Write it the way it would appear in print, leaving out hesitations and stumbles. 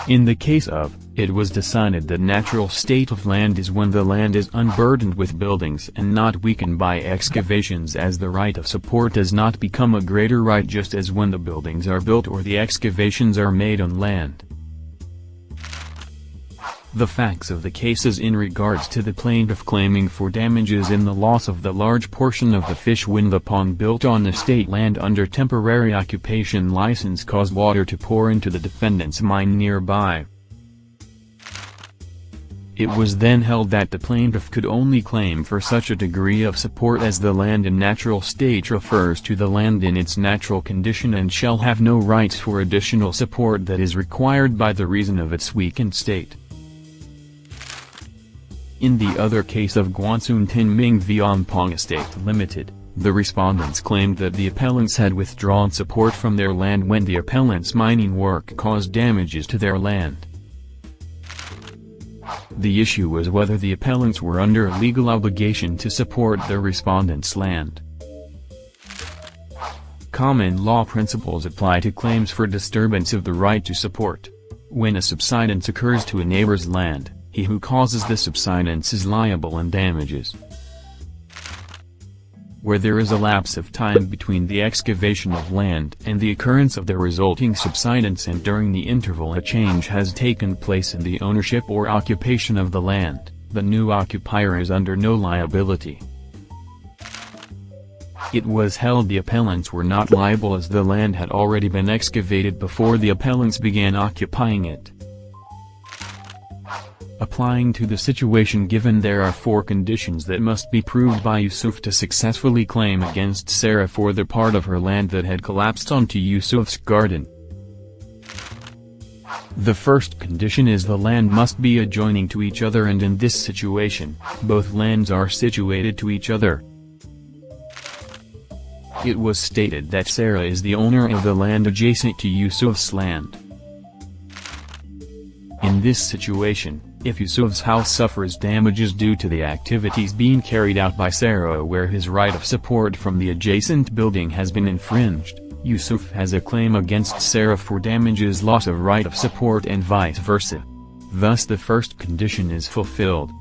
In the case of, it was decided that natural state of land is when the land is unburdened with buildings and not weakened by excavations, as the right of support does not become a greater right just as when the buildings are built or the excavations are made on land. The facts of the cases in regards to the plaintiff claiming for damages in the loss of the large portion of the fish when the pond built on the state land under temporary occupation license caused water to pour into the defendant's mine nearby. It was then held that the plaintiff could only claim for such a degree of support as the land in natural state refers to the land in its natural condition and shall have no rights for additional support that is required by the reason of its weakened state. In the other case of Guansun Tinming v. Ampong Estate Limited, the respondents claimed that the appellants had withdrawn support from their land when the appellants' mining work caused damages to their land. The issue was whether the appellants were under a legal obligation to support the respondents' land. Common law principles apply to claims for disturbance of the right to support. When a subsidence occurs to a neighbor's land, he who causes the subsidence is liable in damages. Where there is a lapse of time between the excavation of land and the occurrence of the resulting subsidence and during the interval a change has taken place in the ownership or occupation of the land, the new occupier is under no liability. It was held the appellants were not liable as the land had already been excavated before the appellants began occupying it. Applying to the situation given, there are 4 conditions that must be proved by Yusuf to successfully claim against Sarah for the part of her land that had collapsed onto Yusuf's garden. The first condition is the land must be adjoining to each other, and in this situation, both lands are situated to each other. It was stated that Sarah is the owner of the land adjacent to Yusuf's land. In this situation, if Yusuf's house suffers damages due to the activities being carried out by Sarah where his right of support from the adjacent building has been infringed, Yusuf has a claim against Sarah for damages loss of right of support and vice versa. Thus the first condition is fulfilled.